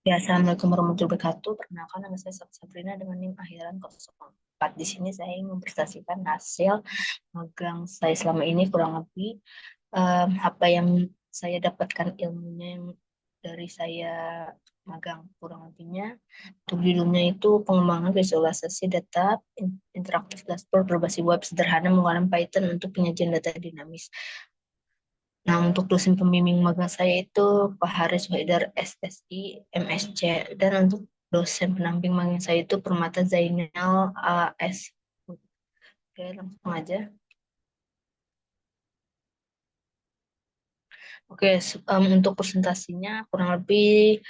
Ya, Assalamualaikum warahmatullahi wabarakatuh. Perkenalkan, nama saya Sabrina dengan NIM akhiran 04. Di sini saya ingin mempresentasikan hasil magang saya selama ini, kurang lebih apa yang saya dapatkan ilmunya yang dari saya magang, kurang lebihnya. Untuk judulnya itu pengembangan visualisasi data interaktif dashboard berbasis web sederhana menggunakan Python untuk penyajian data dinamis. Nah, untuk dosen pembimbing magang saya itu Pak Haris Haidar SSI MSC, dan untuk dosen pendamping magang saya itu Permata Zainal AS. Oke, langsung aja. Oke, untuk presentasinya kurang lebih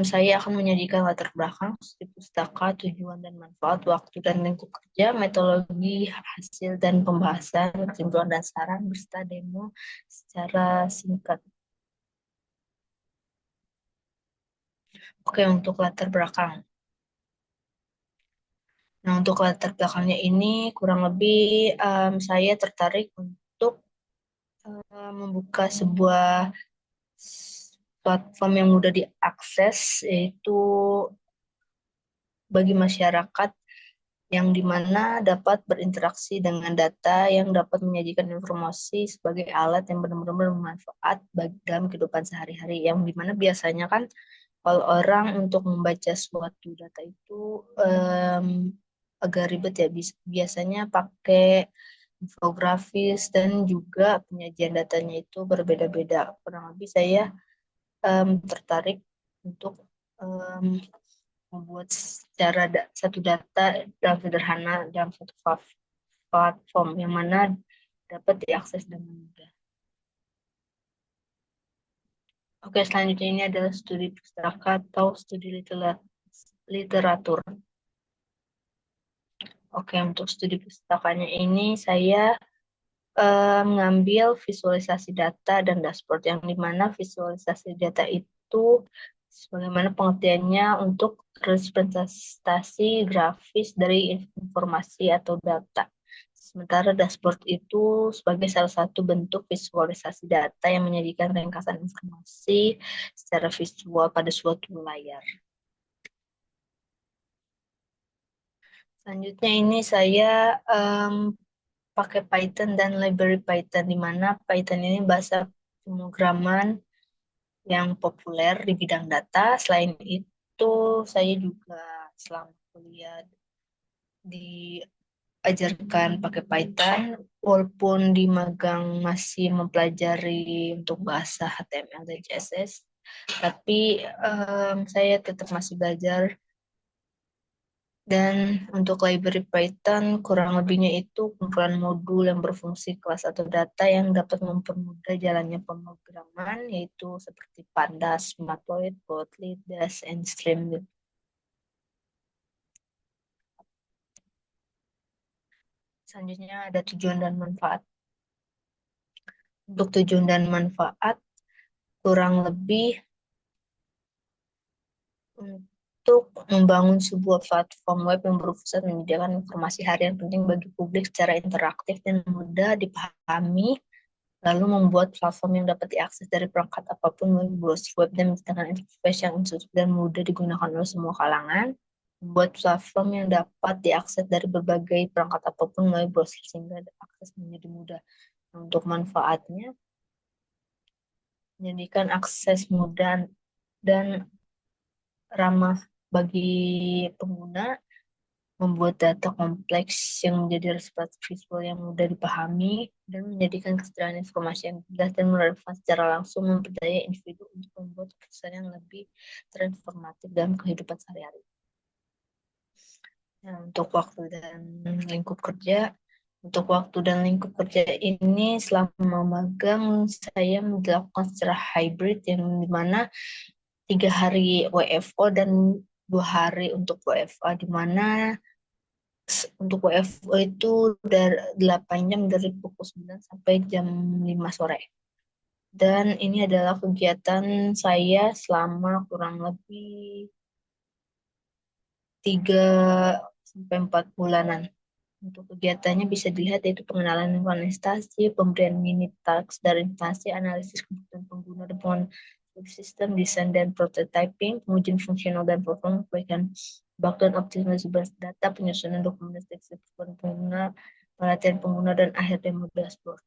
saya akan menyajikan latar belakang studi pustaka, tujuan dan manfaat, waktu dan lingkup kerja, metodologi, hasil dan pembahasan, kesimpulan dan saran, beserta demo secara singkat. Oke, untuk latar belakang. Nah, untuk latar belakangnya ini kurang lebih saya tertarik untuk membuka sebuah platform yang mudah diakses, yaitu bagi masyarakat yang dimana dapat berinteraksi dengan data yang dapat menyajikan informasi sebagai alat yang benar-benar bermanfaat bagi dalam kehidupan sehari-hari, yang dimana biasanya kan kalau orang untuk membaca suatu data itu agak ribet ya, biasanya pakai infografis dan juga penyajian datanya itu berbeda-beda. Kurang lebih saya tertarik untuk em, membuat secara satu data dalam sederhana dalam satu platform yang mana dapat diakses dengan mudah. Oke, selanjutnya ini adalah studi pustaka atau studi literatur. Oke, untuk studi pustakanya ini saya mengambil visualisasi data dan dashboard, yang dimana visualisasi data itu sebagaimana pengertiannya untuk representasi grafis dari informasi atau data. Sementara dashboard itu sebagai salah satu bentuk visualisasi data yang menyajikan ringkasan informasi secara visual pada suatu layar. Selanjutnya ini saya pakai Python dan library Python, di mana Python ini bahasa pemrograman yang populer di bidang data. Selain itu, saya juga selama kuliah diajarkan pakai Python, walaupun di magang masih mempelajari untuk bahasa HTML dan CSS, tapi saya tetap masih belajar. Dan untuk library Python, kurang lebihnya itu kumpulan modul yang berfungsi kelas atau data yang dapat mempermudah jalannya pemrograman, yaitu seperti Pandas, Matplotlib, Plotly, Dash, and Stream. Selanjutnya ada tujuan dan manfaat. Untuk tujuan dan manfaat, kurang lebih untuk membangun sebuah platform web yang berfokus menyediakan informasi harian penting bagi publik secara interaktif dan mudah dipahami, lalu membuat platform yang dapat diakses dari perangkat apapun melalui browser web dan menciptakan interface yang intuitif dan mudah digunakan oleh semua kalangan. Membuat platform yang dapat diakses dari berbagai perangkat apapun melalui browser sehingga akses menjadi mudah. Untuk manfaatnya, menjadikan akses mudah dan ramah bagi pengguna, membuat data kompleks yang menjadi responsi visual yang mudah dipahami, dan menjadikan kesejahteraan informasi yang jelas dan relevan secara langsung, memperdaya individu untuk membuat keputusan yang lebih transformatif dalam kehidupan sehari-hari. Nah, untuk waktu dan lingkup kerja, ini selama magang saya melakukan secara hybrid, yang dimana 3 hari WFO dan 2 hari untuk WFA, di mana untuk WFO itu dari 8 jam dari pukul 9 sampai jam 5 sore. Dan ini adalah kegiatan saya selama kurang lebih 3 sampai 4 bulanan. Untuk kegiatannya bisa dilihat yaitu pengenalan lingkungan instansi, pemberian mini task dari instansi, analisis kebutuhan pengguna, dan sistem desain dan prototyping, pengujian fungsional dan performa, perbaikan bug dan optimalisasi data, penyusunan dokumentasi pengguna, pelatihan pengguna, dan akhir demo dashboard.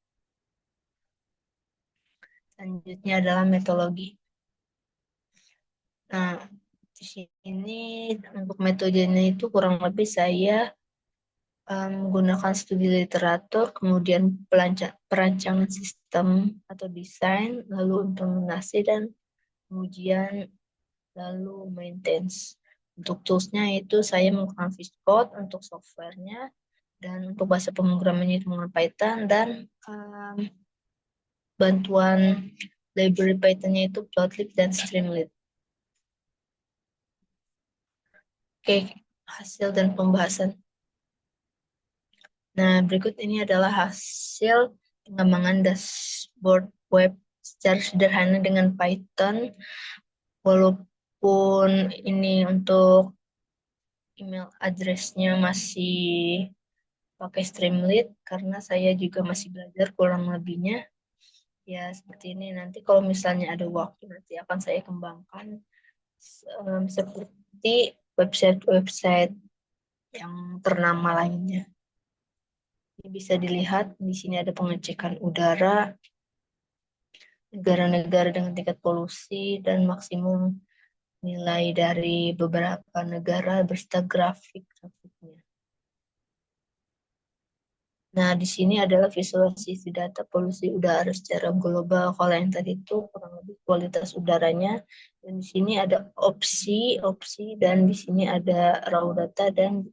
Selanjutnya adalah metodologi. Nah, di sini untuk metodenya itu kurang lebih saya menggunakan studi literatur, kemudian perancangan sistem atau desain, lalu implementasi dan pengujian, lalu maintenance. Untuk toolsnya itu saya menggunakan VS untuk softwarenya, dan untuk bahasa pemrogramannya itu menggunakan Python, dan bantuan library Pythonnya itu Plotly dan Streamlit. Oke, hasil dan pembahasan. Nah, berikut ini adalah hasil pengembangan dashboard web secara sederhana dengan Python. Walaupun ini untuk email address-nya masih pakai Streamlit, karena saya juga masih belajar kurang lebihnya. Ya, seperti ini. Nanti kalau misalnya ada waktu, nanti akan saya kembangkan seperti website-website yang ternama lainnya. Ini bisa dilihat di sini ada pengecekan udara, negara-negara dengan tingkat polusi, dan maksimum nilai dari beberapa negara beserta grafik-grafiknya. Nah, di sini adalah visualisasi data polusi udara secara global. Kalau yang tadi itu kurang lebih kualitas udaranya. Dan di sini ada opsi, dan di sini ada raw data, dan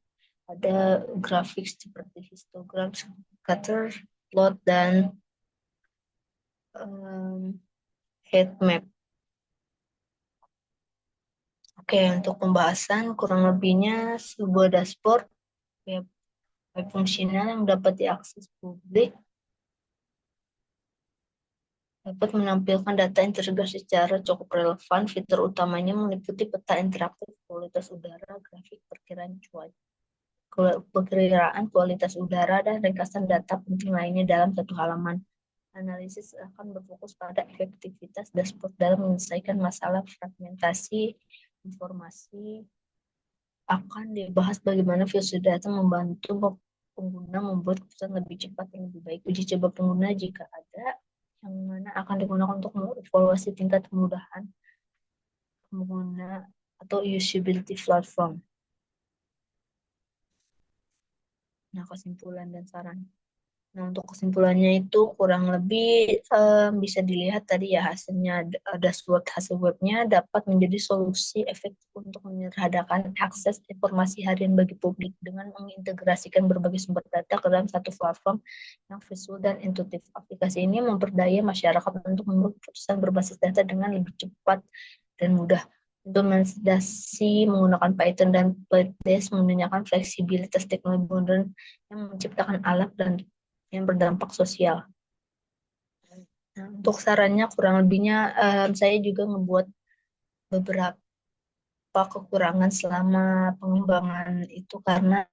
ada grafik seperti histogram, scatter plot, dan heat map. Oke, untuk pembahasan kurang lebihnya sebuah dashboard web fungsional yang dapat diakses publik dapat menampilkan data integrasi secara cukup relevan. Fitur utamanya meliputi peta interaktif kualitas udara, grafik perkiraan kualitas udara, dan ringkasan data penting lainnya dalam satu halaman. Analisis akan berfokus pada efektivitas dashboard dalam menyelesaikan masalah fragmentasi informasi. Akan dibahas bagaimana visual data membantu pengguna membuat keputusan lebih cepat dan lebih baik. Uji coba pengguna jika ada, yang mana akan digunakan untuk mengevaluasi tingkat kemudahan pengguna atau usability platform. Nah, kesimpulan dan saran. Nah, untuk kesimpulannya itu kurang lebih bisa dilihat tadi ya hasilnya, dashboard hasil webnya dapat menjadi solusi efektif untuk menyederhanakan akses informasi harian bagi publik dengan mengintegrasikan berbagai sumber data ke dalam satu platform yang visual dan intuitif. Aplikasi ini memperdaya masyarakat untuk membuat keputusan berbasis data dengan lebih cepat dan mudah. Implementasi menggunakan Python dan Playdesk menggunakan fleksibilitas teknologi modern yang menciptakan alat dan yang berdampak sosial. Nah, untuk sarannya kurang lebihnya saya juga membuat beberapa kekurangan selama pengembangan itu karena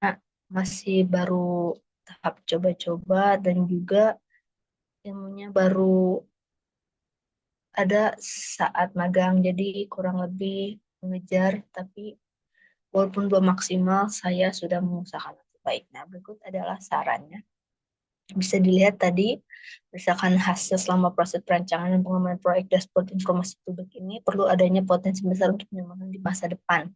masih baru tahap coba-coba, dan juga ilmunya baru ada saat magang, jadi kurang lebih mengejar, tapi walaupun belum maksimal, saya sudah mengusahakan yang terbaik. Nah, berikut adalah sarannya. Bisa dilihat tadi, berdasarkan hasil selama proses perancangan dan pengembangan proyek dashboard informasi publik ini, perlu adanya potensi besar untuk pengembangan di masa depan.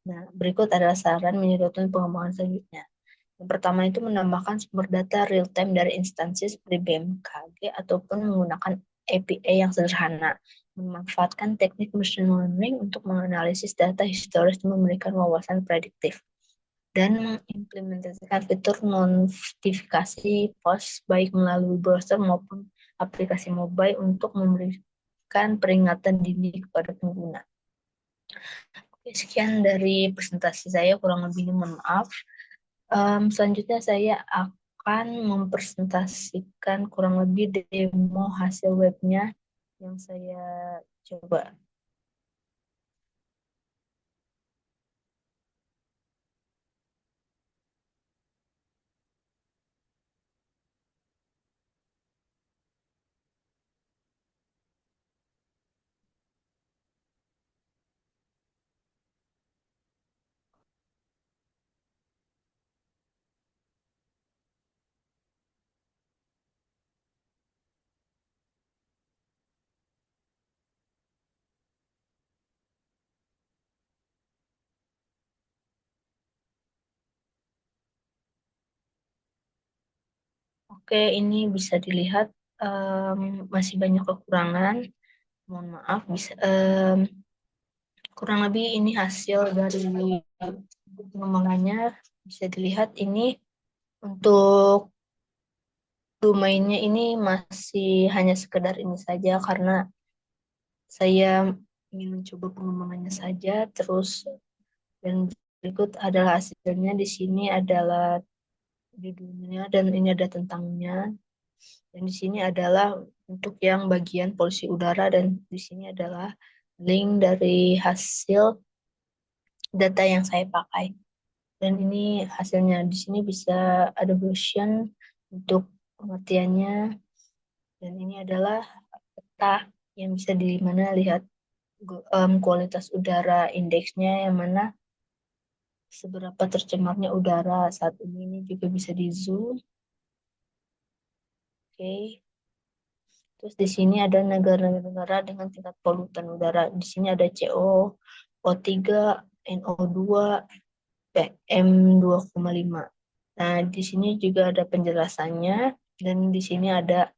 Nah, berikut adalah saran menyedotkan pengembangan selanjutnya. Yang pertama itu menambahkan sumber data real-time dari instansi seperti BMKG ataupun menggunakan API yang sederhana. Memanfaatkan teknik machine learning untuk menganalisis data historis dan memberikan wawasan prediktif. Dan mengimplementasikan fitur notifikasi post baik melalui browser maupun aplikasi mobile untuk memberikan peringatan dini kepada pengguna. Oke, sekian dari presentasi saya, kurang lebihnya mohon maaf. Selanjutnya saya akan mempresentasikan kurang lebih demo hasil webnya yang saya coba. Oke, ini bisa dilihat masih banyak kekurangan. Mohon maaf, kurang lebih ini hasil dari pengembangannya. Bisa dilihat ini untuk domainnya ini masih hanya sekedar ini saja karena saya ingin mencoba pengembangannya saja. Terus dan berikut adalah hasilnya. Di sini adalah judulnya dan ini ada tentangnya. Dan di sini adalah untuk yang bagian polusi udara dan di sini adalah link dari hasil data yang saya pakai. Dan ini hasilnya. Di sini bisa ada version untuk pengertiannya. Dan ini adalah peta yang bisa di mana lihat kualitas udara indeksnya yang mana seberapa tercemarnya udara saat ini juga bisa di zoom. Oke. Terus di sini ada negara-negara dengan tingkat polutan udara. Di sini ada CO, O3, NO2, PM2,5. Nah, di sini juga ada penjelasannya dan di sini ada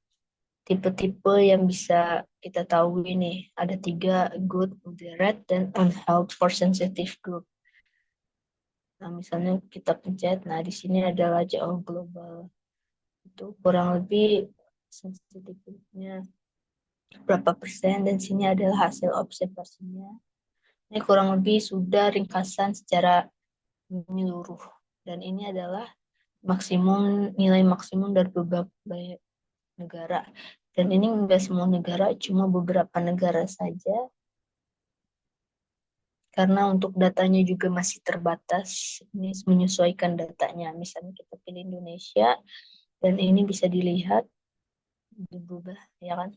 tipe-tipe yang bisa kita tahu ini. Ada 3, good, moderate, dan unhealth for sensitive group. Nah, misalnya kita pencet, nah di sini adalah CO global. Itu kurang lebih sensitivity-nya berapa persen dan sini adalah hasil observasinya. Ini kurang lebih sudah ringkasan secara menyeluruh dan ini adalah nilai maksimum dari beberapa negara dan ini enggak semua negara, cuma beberapa negara saja karena untuk datanya juga masih terbatas. Ini menyesuaikan datanya, misalnya kita pilih Indonesia dan ini bisa dilihat berubah ya kan.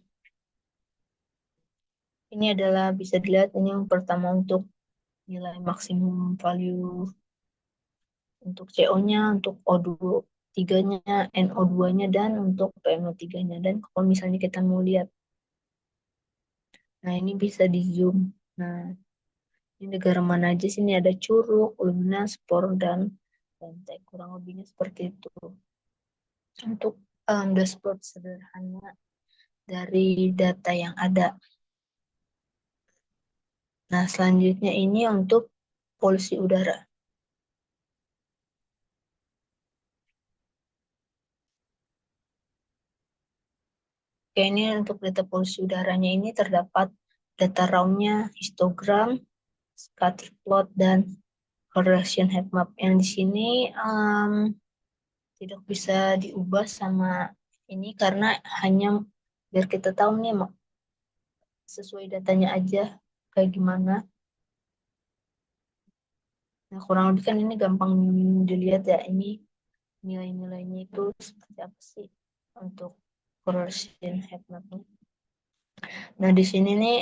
Ini adalah bisa dilihat ini yang pertama untuk nilai maksimum value untuk CO-nya, untuk O2-nya, NO2-nya, dan untuk PM3-nya. Dan kalau misalnya kita mau lihat, nah ini bisa di zoom. Nah, ini negara mana aja sini ada Curug, Lumina, Spor, dan Banteng. Kurang lebihnya seperti itu. Untuk dashboard sederhana dari data yang ada. Nah, selanjutnya ini untuk polusi udara. Oke, ini untuk data polusi udaranya ini terdapat data raw-nya, histogram, scatter plot, dan correlation heat map. Yang di sini tidak bisa diubah sama ini karena hanya biar kita tahu nih sesuai datanya aja kayak gimana. Nah, kurang lebih kan ini gampang dilihat ya, ini nilai-nilainya itu seperti apa sih untuk correlation heat map. Nah, di sini nih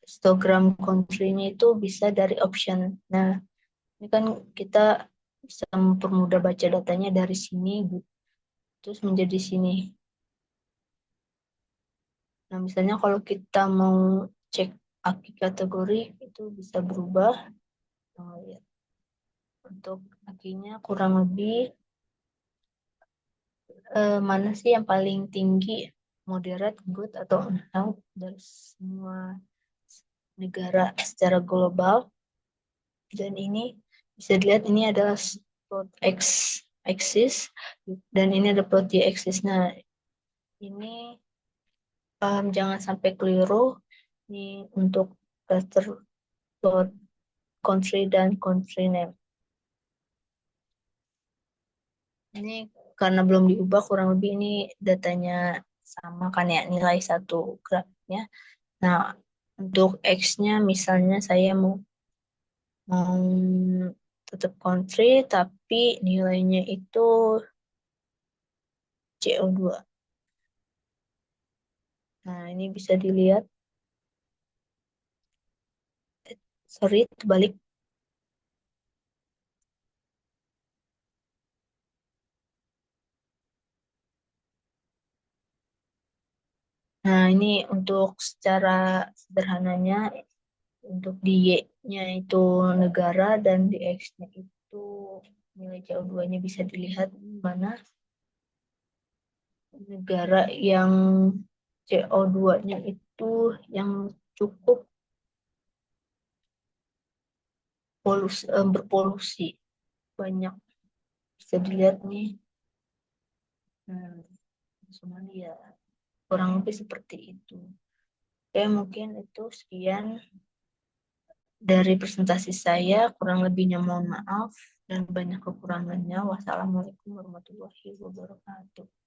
histogram country-nya itu bisa dari option. Nah, ini kan kita bisa mempermudah baca datanya dari sini, terus menjadi sini. Nah, misalnya kalau kita mau cek aki kategori, itu bisa berubah. Nah, ya. Untuk akinya kurang lebih mana sih yang paling tinggi, moderate, good, atau unhealth dari semua negara secara global. Dan ini bisa dilihat ini adalah plot X axis dan ini ada plot Y axis. Nah, ini jangan sampai keliru. Ini untuk cluster plot country dan country name. Ini karena belum diubah kurang lebih ini datanya sama kan ya nilai satu grafiknya. Nah, untuk X-nya misalnya saya mau tetap country tapi nilainya itu CO2. Nah, ini bisa dilihat. Sorry, terbalik. Nah, ini untuk secara sederhananya, untuk di Y-nya itu negara dan di X-nya itu nilai CO2-nya bisa dilihat mana. negara yang CO2-nya itu yang cukup berpolusi banyak. Bisa dilihat nih, hmm, Somalia kurang lebih seperti itu. Oke, mungkin itu sekian dari presentasi saya. Kurang lebihnya mohon maaf dan banyak kekurangannya. Wassalamualaikum warahmatullahi wabarakatuh.